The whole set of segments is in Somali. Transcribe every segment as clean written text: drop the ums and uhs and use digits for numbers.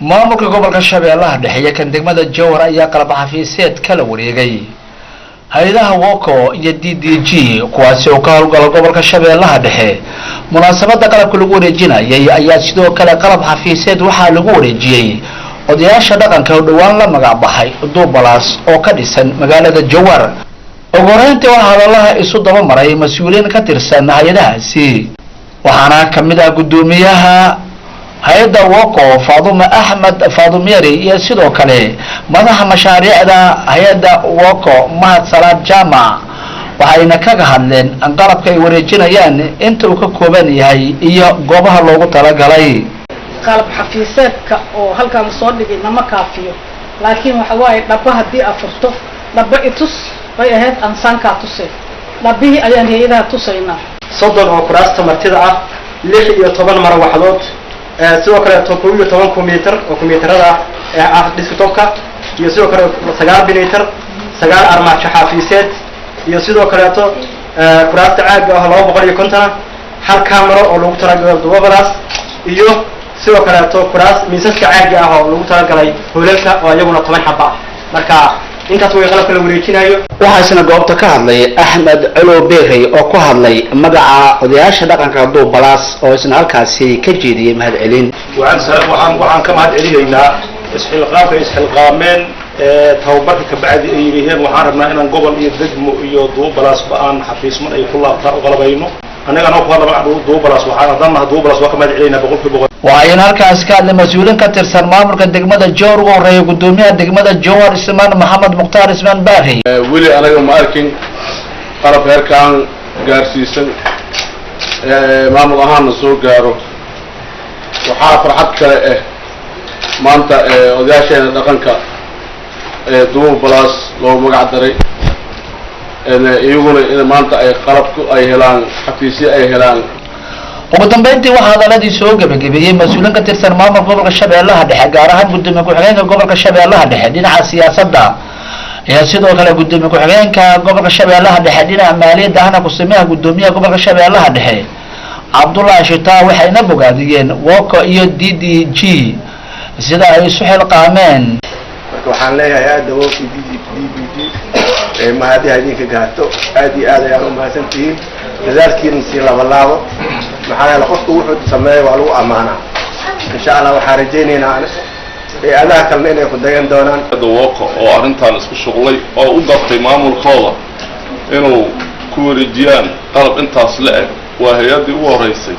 maamulka gobolka Shabeellaha Dhexe kan degmada Jowhar ayaa qalab xafiiseed kala wareegay hay'adaha WOCO iyo DDG kuwaasi oo ka howlgala gobolka Shabeellaha Dhexe munaasabada qalabka lagu wareejinayay ayaa sidoo kale qalab xafiiseed waxaa lagu wareejiyay odayaasha dhaqanka oo dhawaan la magac baxay Duubalaas oo ka dhisan magaalada Jowhar ugu horeyntii waxa hadalaha isu daba maray mas'uuliyiin ka tirsan hay'adahaasi waxaana kamid ah gudoomiyaha hay'adda WOCO Faadumo Axmed Faadumiyari iyo sidoo kale madaxa mashaariicda hay'adda WOCO Mahad Salaad Jaamac waxayna kaga hadleen qalabka ay wareejinayaan inta uu ka kooban yahay iyo goobaha loogu talagalay qalab xafiiseedka oo halkaan soo dhigay nama kaafiyo laakiin waxa waaye dhaba hadii afurto dhaba itus way ahayd ansaanka tusay dhabihi ayaan hay'adaha tusaynaa soddon oo kuraasta martida ah 16 marawaxdood sidoo kale 12 kombiyuutar oo kombiyuutarada ah desktopka iyo sidoo kale 9 binitar 9 armaajo xafiiseed iyo sidoo kale kuraasta caaga ah 250 hal kaamiro oo lagu talagalay Duubalaas iyo sidoo kale kuraas miisaska caaga ah oo lagu talagalay hoolalka oo iyaguna 10 xabba marka intaas way qalabka la wareejinayo waxaasna goobta ka hadlay Axmed Calo Beerey oo ku hadlay magaca odayaasha dhaqanka Duubalaas oo isna halkaasi ka jeediyay mahad celin waxaan ka mahad celinaynaa isxilqaameen tababarka ka bacdi ay yiraahdeen waxaan rabnaa inaan gobol iyo degmo iyo Duubalaas baan xafiisman ay ku laabtaan u qalabayno anagana ku hadlaa Duubalaas waxaan dhanna Duubalaas waa ka mahad celinaynaa boqolkiiba waxayna halkaas ka hadlay mas'uuliin ka tirsan maamulka degmada Jowhar ugu horeeyay gudoomiyaha degmada Jowhar Ismaan Maxamed Muqtaar Ismaan Baari wili anaga ma arkin qalab heerkan gaarsiisan maamul ahaan soo gaaro waxaa farxad kale maanta odayaasheena dhaqanka Duubalaas loo magac daray iyaguna in maanta ay qalabku ay helaan xafiisyo ay helaan ugu dambeyntii waxa hadaladii soo gabagabeeyay mas'uuliin ka tirsan maamulka gobolka Shabeellaha Dhexe gaar ahaan gudoomiye ku-xigeenka gobolka Shabeellaha Dhexe dhinaca siyaasadda iyo sidoo kale gudoomiye ku-xigeenka gobolka Shabeellaha Dhexe dhinaca maaliyadda ahna ku sameeya gudoomiyaha gobolka Shabeellaha Dhexe Cabdullaahi Shitaa waxayna bogaadiyeen WOCO iyo DDG sida ay isu xilqaameen marka waxaan leeyahay aad WOCO DDG mahadi idinka gaarto aad iyo aad ayaan u mahadsantihiin dadaalkiina si laabo maxaa la qofku wuxuu sameeyay waa lagu amaanaa insha Allah waxaan rajaynaynaa adaha kalena inay ku dayan doonaan WOCO oo arintan isku shuqlay oo u dartay maamulkooda inuu ku wareejiyaan qalab intaas la eg waa hay'adii ugu horeysay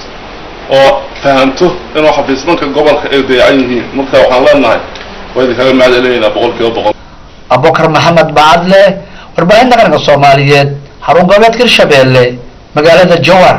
oo fahanto inuu xafiismanka gobolka ay dayacan yihiin marka waxaan leenahay way kaga mahad celinaynaa boqolkiiba boqol Abubakar Maxamed Baadle warbaahinta qaranka Soomaaliyeed xarun goboleedka Shabeelle magaalada Jowhar.